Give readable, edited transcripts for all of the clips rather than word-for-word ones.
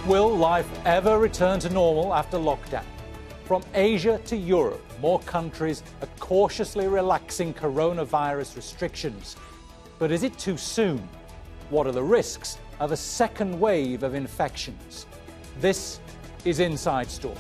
Will life ever return to normal after lockdown? From Asia to Europe, more countries are cautiously relaxing coronavirus restrictions. But is it too soon? What are the risks of a second wave of infections? This is Inside Story.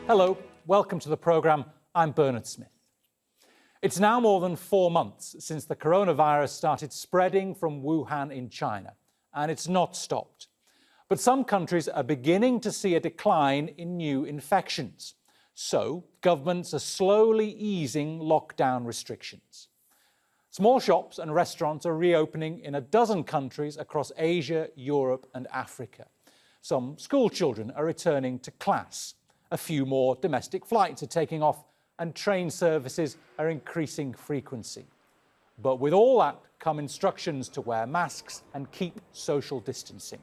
Hello, welcome to the programme. I'm Bernard Smith. It's now more than 4 months since the coronavirus started spreading from Wuhan in China, and it's not stopped. But some countries are beginning to see a decline in new infections. So, governments are slowly easing lockdown restrictions. Small shops and restaurants are reopening in a dozen countries across Asia, Europe and Africa. Some school children are returning to class. A few more domestic flights are taking off and train services are increasing frequency. But with all that come instructions to wear masks and keep social distancing.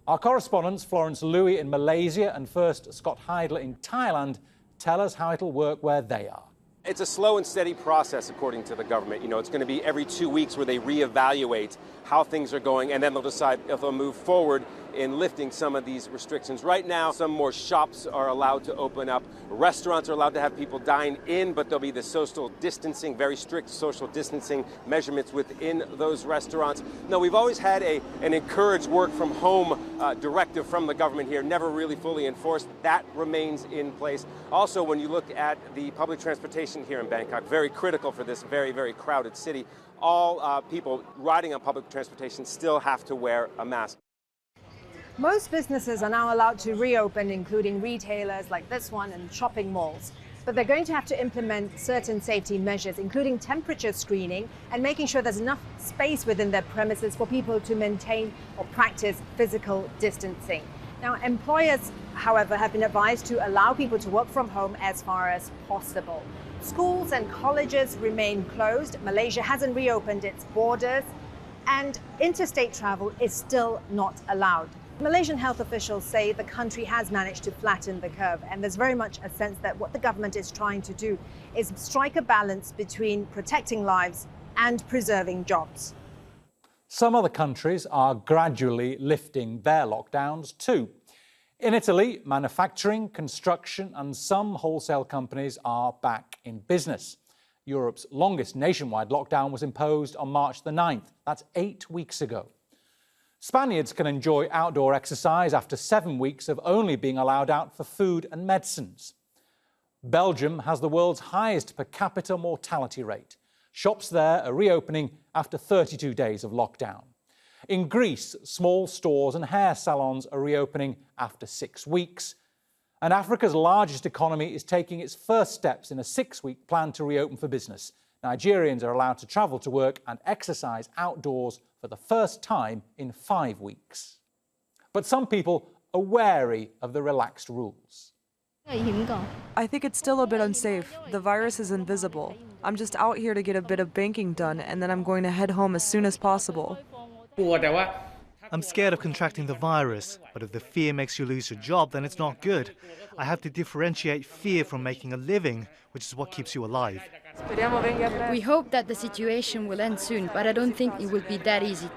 Our correspondents Florence Louis in Malaysia and first Scott Heidler in Thailand tell us how it'll work where they are. It's a slow and steady process, according to the government. It's going to be every 2 weeks where they reevaluate how things are going, and then they'll decide if they'll move forward in lifting some of these restrictions. Right now, some more shops are allowed to open up. Restaurants are allowed to have people dine in, but there'll be the social distancing, very strict social distancing measurements within those restaurants. Now, we've always had an encouraged work from home directive from the government here, never really fully enforced. That remains in place. Also, when you look at the public transportation here in Bangkok, very critical for this very, very crowded city, all people riding on public transportation still have to wear a mask. Most businesses are now allowed to reopen, including retailers like this one and shopping malls. But they're going to have to implement certain safety measures, including temperature screening and making sure there's enough space within their premises for people to maintain or practice physical distancing. Now, employers, however, have been advised to allow people to work from home as far as possible. Schools and colleges remain closed. Malaysia hasn't reopened its borders, and interstate travel is still not allowed. Malaysian health officials say the country has managed to flatten the curve, and there's very much a sense that what the government is trying to do is strike a balance between protecting lives and preserving jobs. Some other countries are gradually lifting their lockdowns too. In Italy, manufacturing, construction and some wholesale companies are back in business. Europe's longest nationwide lockdown was imposed on March the 9th. That's 8 weeks ago. Spaniards can enjoy outdoor exercise after 7 weeks of only being allowed out for food and medicines. Belgium has the world's highest per capita mortality rate. Shops there are reopening after 32 days of lockdown. In Greece, small stores and hair salons are reopening after 6 weeks. And Africa's largest economy is taking its first steps in a 6-week plan to reopen for business. Nigerians are allowed to travel to work and exercise outdoors for the first time in 5 weeks. But some people are wary of the relaxed rules. I think it's still a bit unsafe. The virus is invisible. I'm just out here to get a bit of banking done, and then I'm going to head home as soon as possible. I'm scared of contracting the virus, but if the fear makes you lose your job, then it's not good. I have to differentiate fear from making a living, which is what keeps you alive. We hope that the situation will end soon, but I don't think it will be that easy.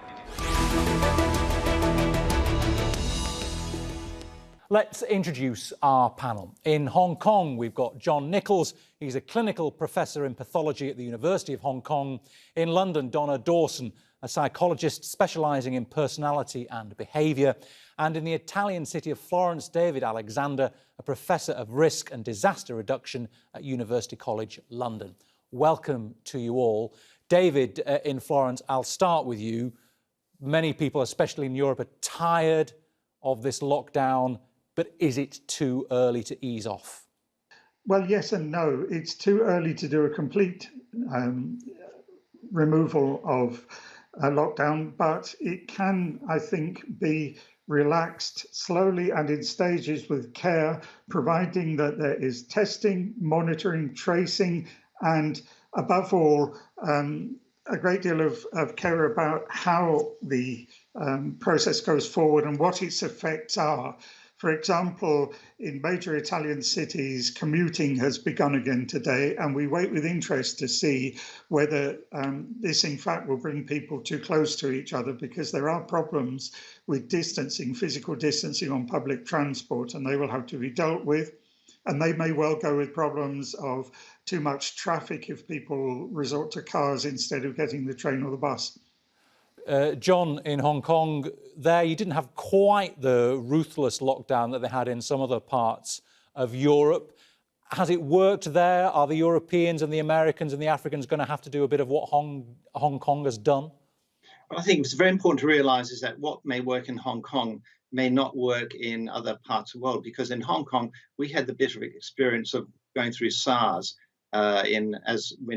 Let's introduce our panel. In Hong Kong, we've got John Nicholls. He's a clinical professor in pathology at the University of Hong Kong. In London, Donna Dawson, a psychologist specialising in personality and behaviour. And in the Italian city of Florence, David Alexander, a professor of risk and disaster reduction at University College London. Welcome to you all. David, in Florence, I'll start with you. Many people, especially in Europe, are tired of this lockdown, but is it too early to ease off? Well, yes and no. It's too early to do a complete removal of a lockdown, but it can, I think, be relaxed slowly and in stages with care, providing that there is testing, monitoring, tracing, and above all, a great deal of care about how the process goes forward and what its effects are. For example, in major Italian cities, commuting has begun again today, and we wait with interest to see whether this, in fact, will bring people too close to each other, because there are problems with distancing, physical distancing on public transport, and they will have to be dealt with. And they may well go with problems of too much traffic if people resort to cars instead of getting the train or the bus. John, in Hong Kong, there you didn't have quite the ruthless lockdown that they had in some other parts of Europe. Has it worked there? Are the Europeans and the Americans and the Africans going to have to do a bit of what Hong Kong has done? Well, I think it's very important to realise is that what may work in Hong Kong may not work in other parts of the world, because in Hong Kong we had the bitter experience of going through SARS in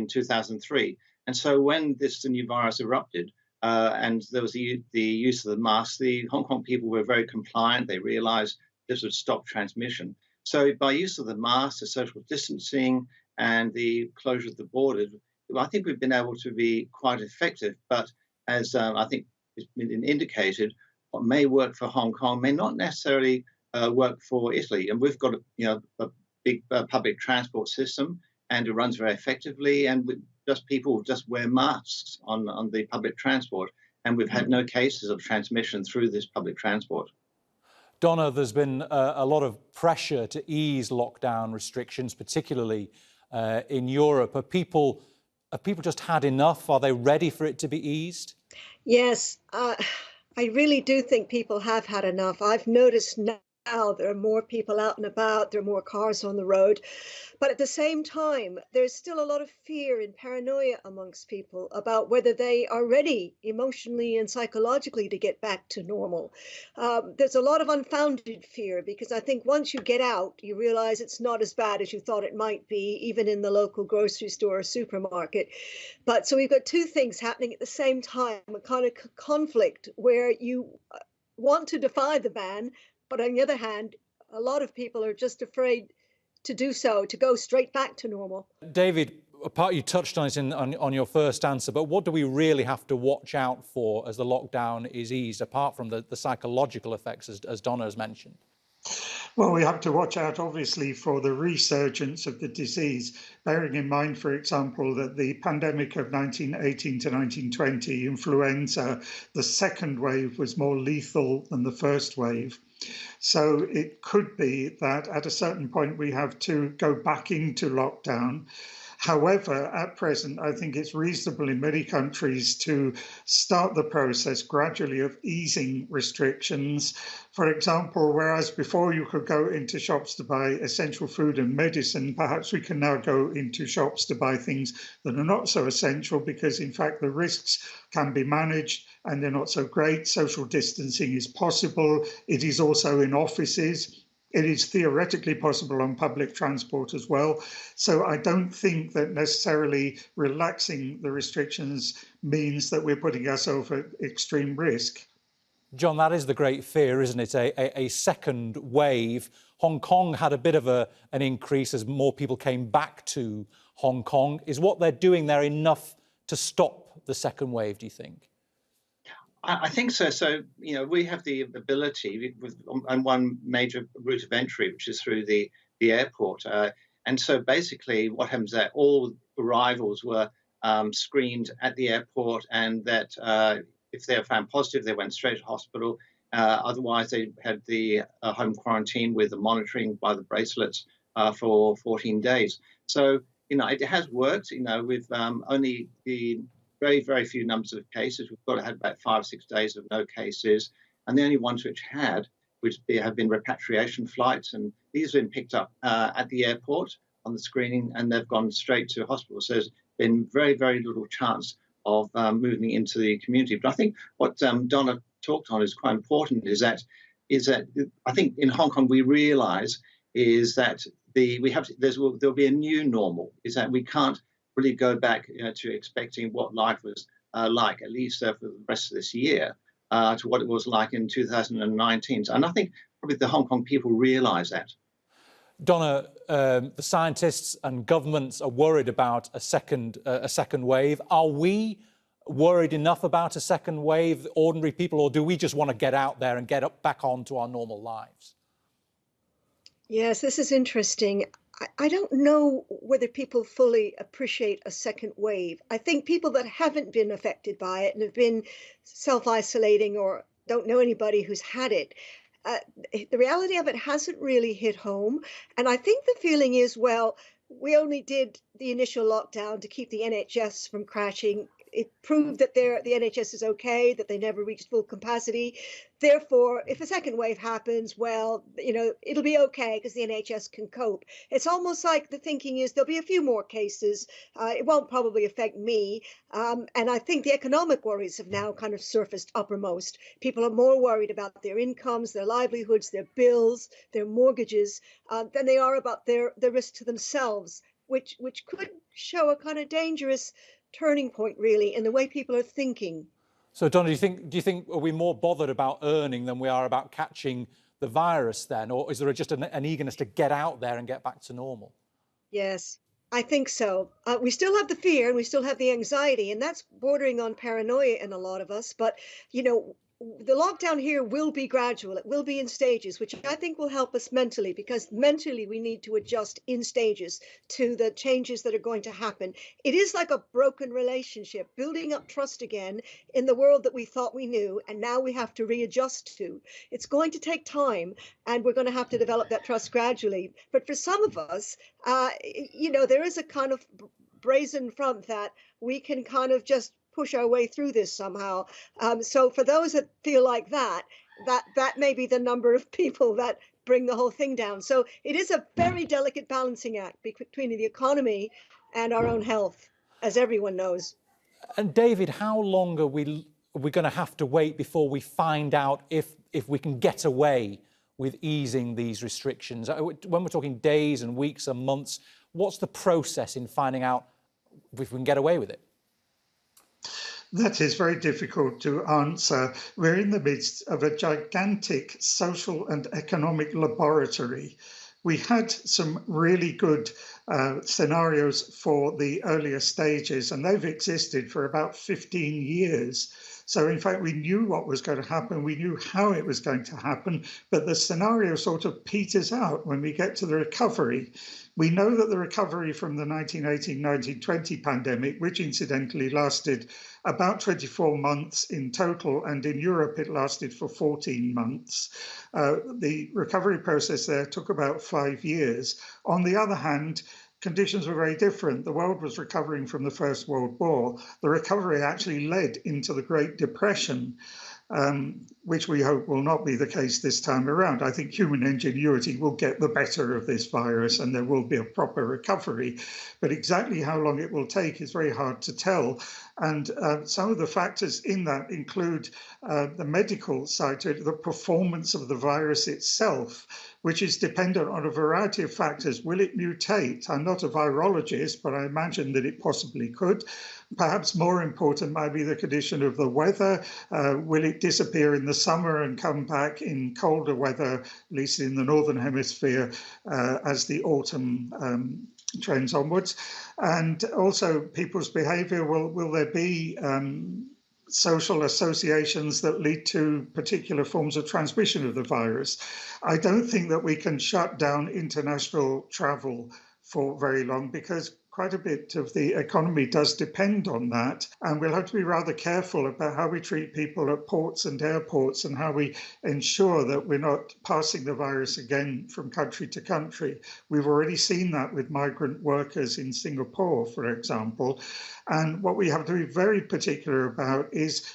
2003, and so when the new virus erupted, and there was the use of the mask, the Hong Kong people were very compliant. They realised this would stop transmission. So by use of the mask, the social distancing, and the closure of the borders, I think we've been able to be quite effective. But as I think has been indicated, what may work for Hong Kong may not necessarily work for Italy. And we've got a big public transport system, and it runs very effectively. And people just wear masks on the public transport, and we've had no cases of transmission through this public transport. Donna, there's been a lot of pressure to ease lockdown restrictions, particularly in Europe. Have people just had enough? Are they ready for it to be eased? Yes, I really do think people have had enough. I've noticed now there are more people out and about, there are more cars on the road. But at the same time, there's still a lot of fear and paranoia amongst people about whether they are ready emotionally and psychologically to get back to normal. There's a lot of unfounded fear, because I think once you get out, you realize it's not as bad as you thought it might be, even in the local grocery store or supermarket. But so we've got two things happening at the same time, a kind of conflict where you want to defy the ban, but on the other hand, a lot of people are just afraid to do so, to go straight back to normal. David, you touched on it on your first answer, but what do we really have to watch out for as the lockdown is eased, apart from the psychological effects, as Donna has mentioned? Well, we have to watch out, obviously, for the resurgence of the disease, bearing in mind, for example, that the pandemic of 1918 to 1920, influenza, the second wave was more lethal than the first wave. So it could be that at a certain point we have to go back into lockdown. However, at present, I think it's reasonable in many countries to start the process gradually of easing restrictions. For example, whereas before you could go into shops to buy essential food and medicine, perhaps we can now go into shops to buy things that are not so essential, because in fact the risks can be managed and they're not so great. Social distancing is possible. It is also in offices. It is theoretically possible on public transport as well. So I don't think that necessarily relaxing the restrictions means that we're putting ourselves at extreme risk. John, that is the great fear, isn't it? A second wave. Hong Kong had a bit of an increase as more people came back to Hong Kong. Is what they're doing there enough to stop the second wave, do you think? I think so. So, we have the ability on one major route of entry, which is through the airport. And so basically what happens is that all arrivals were screened at the airport, and that if they were found positive, they went straight to hospital. Otherwise, they had the home quarantine with the monitoring by the bracelets for 14 days. So, it has worked, with only the very, very few numbers of cases. We've had about 5 or 6 days of no cases. And the only ones which have been repatriation flights. And these have been picked up at the airport on the screening, and they've gone straight to hospital. So there's been very, very little chance of moving into the community. But I think what Donna talked on is quite important, is that I think in Hong Kong we realise is that there'll be a new normal, is that we can't really go back to expecting what life was like, at least for the rest of this year, to what it was like in 2019. And I think probably the Hong Kong people realise that. Donna, the scientists and governments are worried about a second wave. Are we worried enough about a second wave, ordinary people, or do we just want to get out there and get back onto our normal lives? Yes, this is interesting. I don't know whether people fully appreciate a second wave. I think people that haven't been affected by it and have been self-isolating or don't know anybody who's had it, the reality of it hasn't really hit home. And I think the feeling is, well, we only did the initial lockdown to keep the NHS from crashing. It proved that the NHS is okay, that they never reached full capacity. Therefore, if a second wave happens, well, it'll be okay because the NHS can cope. It's almost like the thinking is there'll be a few more cases. It won't probably affect me. And I think the economic worries have now kind of surfaced uppermost. People are more worried about their incomes, their livelihoods, their bills, their mortgages, than they are about their risk to themselves, which could show a kind of dangerous turning point, really, in the way people are thinking. So, Donna, do you think are we more bothered about earning than we are about catching the virus then? Or is there just an eagerness to get out there and get back to normal? Yes, I think so. We still have the fear and we still have the anxiety, and that's bordering on paranoia in a lot of us. But, the lockdown here will be gradual. It will be in stages, which I think will help us mentally, because mentally we need to adjust in stages to the changes that are going to happen. It is like a broken relationship, building up trust again in the world that we thought we knew, and now we have to readjust to. It's going to take time, and we're going to have to develop that trust gradually. But for some of us, there is a kind of brazen front that we can kind of just push our way through this somehow. So for those that feel like that may be the number of people that bring the whole thing down. So it is a very delicate balancing act between the economy and our own health, as everyone knows. And David, how long are we going to have to wait before we find out if we can get away with easing these restrictions? When we're talking days and weeks and months, what's the process in finding out if we can get away with it? That is very difficult to answer. We're in the midst of a gigantic social and economic laboratory. We had some really good scenarios for the earlier stages, and they've existed for about 15 years. So in fact, we knew what was going to happen. We knew how it was going to happen, but the scenario sort of peters out when we get to the recovery. We know that the recovery from the 1918-1920 pandemic, which incidentally lasted about 24 months in total, and in Europe it lasted for 14 months. The recovery process there took about 5 years. On the other hand, conditions were very different. The world was recovering from the First World War. The recovery actually led into the Great Depression, which we hope will not be the case this time around. I think human ingenuity will get the better of this virus and there will be a proper recovery. But exactly how long it will take is very hard to tell. And some of the factors in that include the medical side to it, the performance of the virus itself, which is dependent on a variety of factors. Will it mutate? I'm not a virologist, but I imagine that it possibly could. Perhaps more important might be the condition of the weather. Will it disappear in the summer and come back in colder weather, at least in the Northern Hemisphere, as the autumn trends onwards? And also people's behaviour. Will there be social associations that lead to particular forms of transmission of the virus? I don't think that we can shut down international travel for very long, because quite a bit of the economy does depend on that. And we'll have to be rather careful about how we treat people at ports and airports and how we ensure that we're not passing the virus again from country to country. We've already seen that with migrant workers in Singapore, for example. And what we have to be very particular about is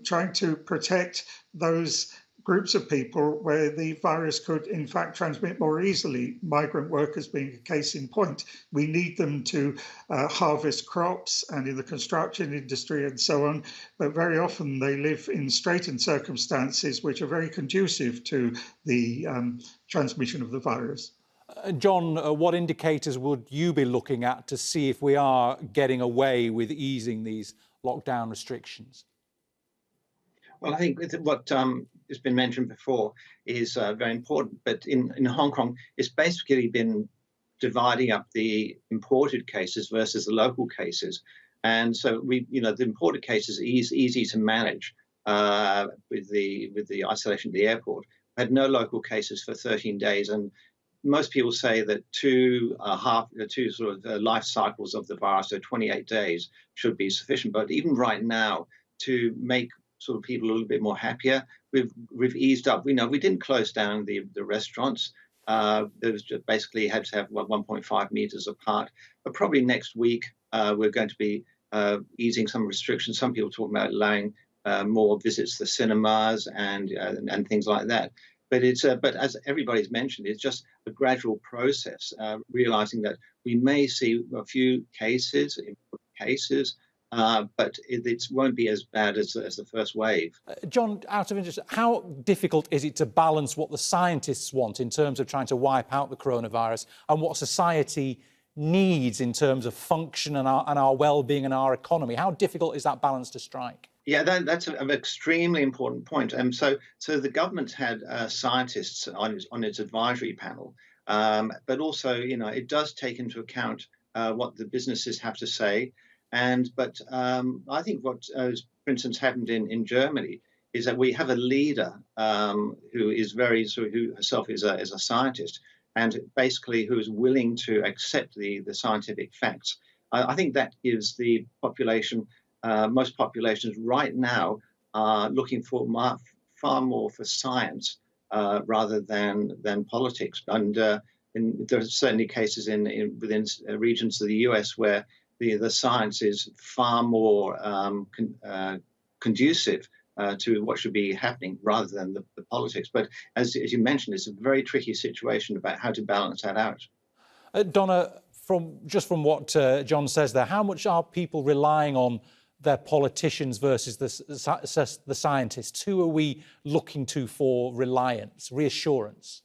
trying to protect those groups of people where the virus could in fact transmit more easily, migrant workers being a case in point. We need them to harvest crops and in the construction industry and so on, but very often they live in straitened circumstances which are very conducive to the transmission of the virus. John, what indicators would you be looking at to see if we are getting away with easing these lockdown restrictions? Well, I think what has been mentioned before is very important, but in Hong Kong, it's basically been dividing up the imported cases versus the local cases. And so the imported cases are easy to manage with the isolation at the airport. We had no local cases for 13 days, and most people say that two life cycles of the virus, so 28 days, should be sufficient. But even right now, to make sort of people a little bit more happier, we've eased up. We didn't close down the restaurants. There was just basically had to have 1.5 meters apart. But probably next week we're going to be easing some restrictions. Some people talk about allowing more visits to cinemas and things like that. But but as everybody's mentioned, it's just a gradual process. Realizing that we may see a few cases, but it won't be as bad as the first wave. John, out of interest, how difficult is it to balance what the scientists want in terms of trying to wipe out the coronavirus and what society needs in terms of function and our well-being and our economy? How difficult is that balance to strike? Yeah, that's an extremely important point. So the government's had scientists on its advisory panel, but also, it does take into account what the businesses have to say. But I think what, for instance, happened in Germany is that we have a leader who is who herself is a scientist, and basically who is willing to accept the scientific facts. I think that gives the population, most populations right now are looking for far more for science rather than politics. And there are certainly cases within regions of the US where the science is far more conducive to what should be happening rather than the politics. But as you mentioned, it's a very tricky situation about how to balance that out. Donna, from what John says there, how much are people relying on their politicians versus the scientists? Who are we looking to for reliance, reassurance?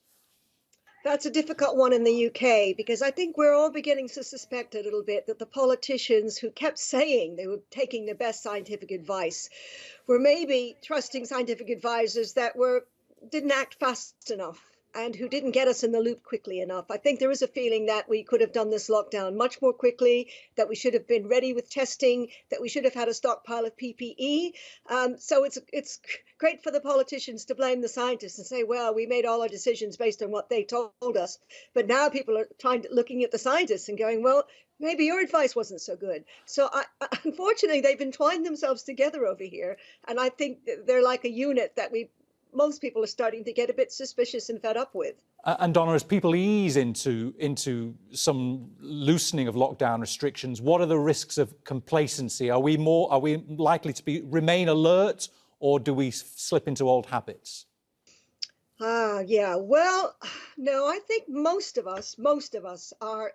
That's a difficult one in the UK, because I think we're all beginning to suspect a little bit that the politicians who kept saying they were taking the best scientific advice were maybe trusting scientific advisors that didn't act fast enough and who didn't get us in the loop quickly enough. I think there is a feeling that we could have done this lockdown much more quickly, that we should have been ready with testing, that we should have had a stockpile of PPE. So it's great for the politicians to blame the scientists and say, well, we made all our decisions based on what they told us. But now people are looking at the scientists and going, well, maybe your advice wasn't so good. So unfortunately, they've entwined themselves together over here. And I think they're like a unit that most people are starting to get a bit suspicious and fed up with. And Donna, as people ease into some loosening of lockdown restrictions, what are the risks of complacency? Are we likely to remain alert, or do we slip into old habits? Yeah. Well, no, I think most of us are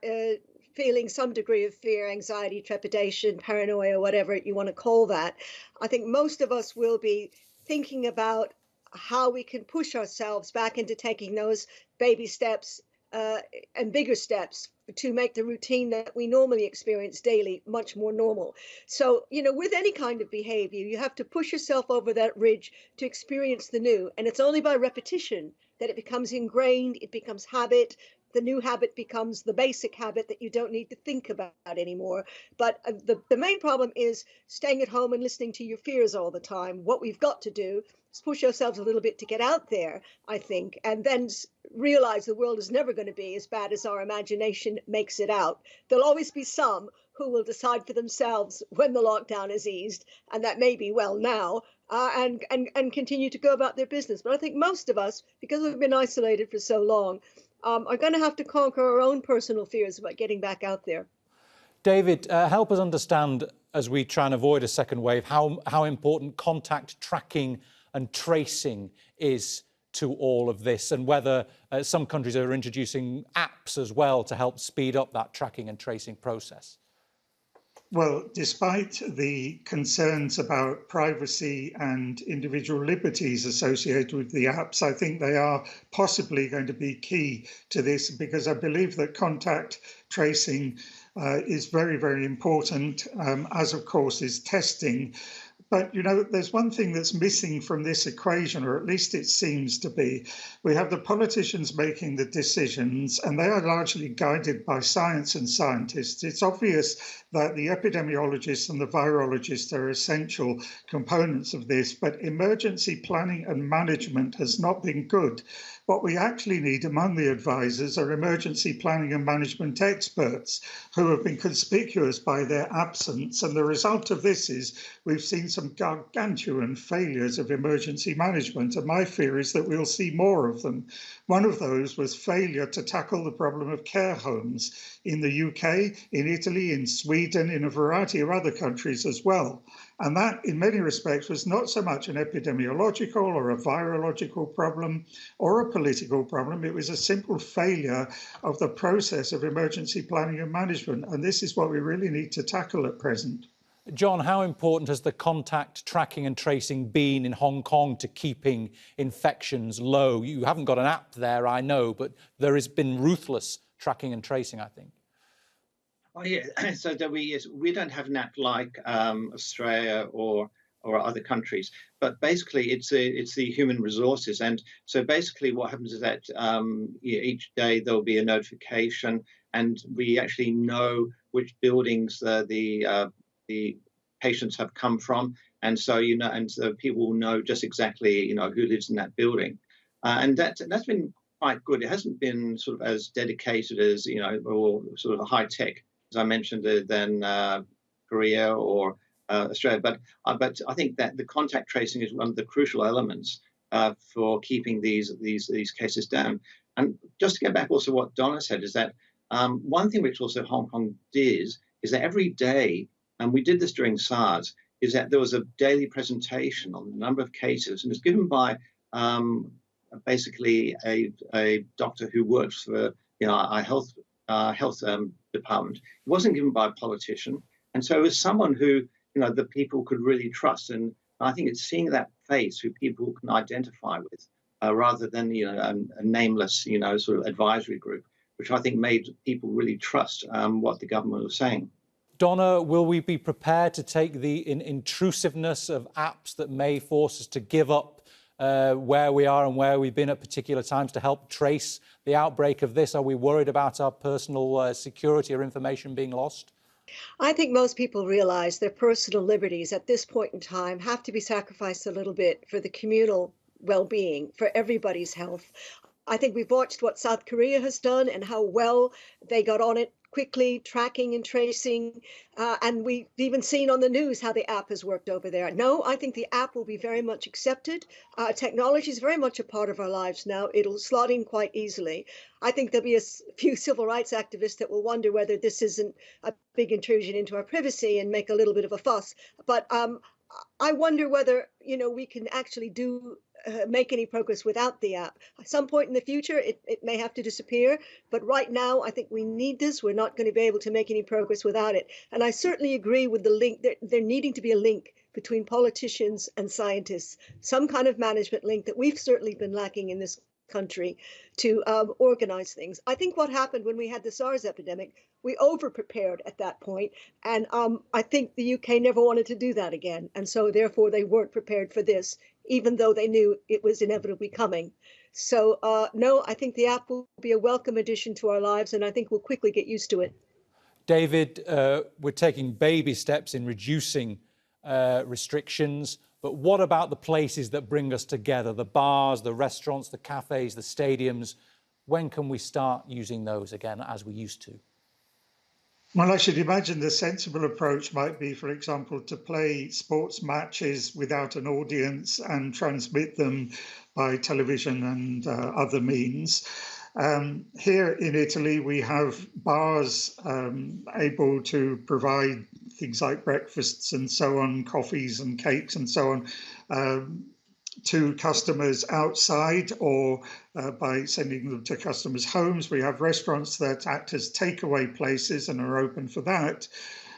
feeling some degree of fear, anxiety, trepidation, paranoia, whatever you want to call that. I think most of us will be thinking about how we can push ourselves back into taking those baby steps and bigger steps to make the routine that we normally experience daily much more normal. So, with any kind of behavior, you have to push yourself over that ridge to experience the new. And it's only by repetition that it becomes ingrained, it becomes habit. The new habit becomes the basic habit that you don't need to think about anymore. But the main problem is staying at home and listening to your fears all the time. What we've got to do is push ourselves a little bit to get out there, I think, and then realize the world is never going to be as bad as our imagination makes it out. There'll always be some who will decide for themselves when the lockdown is eased, and that may be now, and continue to go about their business. But I think most of us, because we've been isolated for so long, are going to have to conquer our own personal fears about getting back out there. David, help us understand, as we try and avoid a second wave, how important contact tracking and tracing is to all of this, and whether some countries are introducing apps as well to help speed up that tracking and tracing process. Well, despite the concerns about privacy and individual liberties associated with the apps, I think they are possibly going to be key to this, because I believe that contact tracing is very, very important, as of course is testing. But, there's one thing that's missing from this equation, or at least it seems to be. We have the politicians making the decisions, and they are largely guided by science and scientists. It's obvious that the epidemiologists and the virologists are essential components of this, but emergency planning and management has not been good. What we actually need among the advisors are emergency planning and management experts who have been conspicuous by their absence. And the result of this is we've seen some gargantuan failures of emergency management. And my fear is that we'll see more of them. One of those was failure to tackle the problem of care homes in the UK, in Italy, in Sweden, in a variety of other countries as well. And that, in many respects, was not so much an epidemiological or a virological problem or a political problem. It was a simple failure of the process of emergency planning and management. And this is what we really need to tackle at present. John, how important has the contact tracking and tracing been in Hong Kong to keeping infections low? You haven't got an app there, I know, but there has been ruthless tracking and tracing, I think. Oh yeah, so we don't have an app like Australia or other countries, but basically it's the human resources, and so basically what happens is that each day there'll be a notification, and we actually know which buildings the patients have come from, and so and so people will know just exactly who lives in that building, and that's been quite good. It hasn't been sort of as dedicated as or sort of high tech, as I mentioned, than Korea or Australia. But I think that the contact tracing is one of the crucial elements for keeping these cases down. And just to get back also what Donna said is that one thing which also Hong Kong did is that every day, and we did this during SARS, is that there was a daily presentation on the number of cases, and it was given by basically a doctor who worked for our health department. It wasn't given by a politician, and so it was someone who the people could really trust. And I think it's seeing that face who people can identify with, rather than a nameless sort of advisory group, which I think made people really trust what the government was saying. Donna, will we be prepared to take the intrusiveness of apps that may force us to give up where we are and where we've been at particular times to help trace the outbreak of this? Are we worried about our personal security or information being lost? I think most people realize their personal liberties at this point in time have to be sacrificed a little bit for the communal well-being, for everybody's health. I think we've watched what South Korea has done and how well they got on it quickly, tracking and tracing. And we've even seen on the news how the app has worked over there. No, I think the app will be very much accepted. Technology is very much a part of our lives now. It'll slot in quite easily. I think there'll be a few civil rights activists that will wonder whether this isn't a big intrusion into our privacy and make a little bit of a fuss. But I wonder whether, we can actually make any progress without the app. At some point in the future, it may have to disappear. But right now, I think we need this. We're not going to be able to make any progress without it. And I certainly agree with the link. There needing to be a link between politicians and scientists, some kind of management link that we've certainly been lacking in this country to organize things. I think what happened when we had the SARS epidemic, we over-prepared at that point, and I think the UK never wanted to do that again, and so therefore they weren't prepared for this, even though they knew it was inevitably coming. So no, I think the app will be a welcome addition to our lives, and I think we'll quickly get used to it. David, we're taking baby steps in reducing restrictions, but what about the places that bring us together, the bars, the restaurants, the cafes, the stadiums? When can we start using those again as we used to? Well, I should imagine the sensible approach might be, for example, to play sports matches without an audience and transmit them by television and other means. Here in Italy, we have bars able to provide things like breakfasts and so on, coffees and cakes and so on, to customers outside or by sending them to customers' homes. We have restaurants that act as takeaway places and are open for that.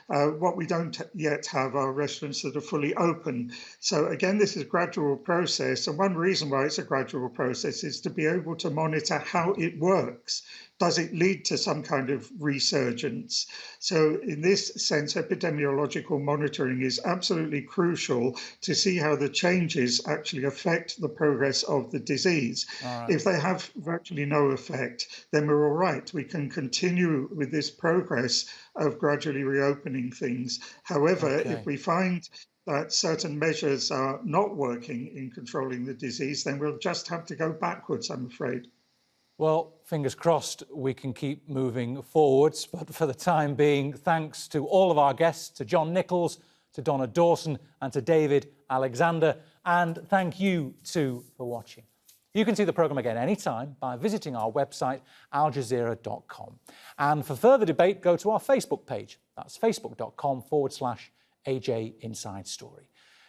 What we don't yet have are restaurants that are fully open. So again, this is a gradual process. And one reason why it's a gradual process is to be able to monitor how it works. does it lead to some kind of resurgence? So in this sense, epidemiological monitoring is absolutely crucial to see how the changes actually affect the progress of the disease. If they have virtually no effect, then we're all right. We can continue with this progress of gradually reopening things. However, if we find that certain measures are not working in controlling the disease, then we'll just have to go backwards, I'm afraid. Well, fingers crossed we can keep moving forwards, but for the time being, thanks to all of our guests, to John Nicholls, to Donna Dawson and to David Alexander, and thank you too for watching. You can see the programme again anytime by visiting our website, aljazeera.com. And for further debate, go to our Facebook page. That's facebook.com/AJ Inside Story.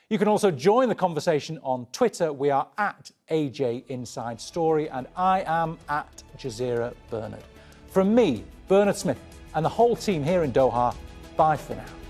You can also join the conversation on Twitter. We are at AJ Inside Story, and I am at Jazeera Bernard. From me, Bernard Smith, and the whole team here in Doha, bye for now.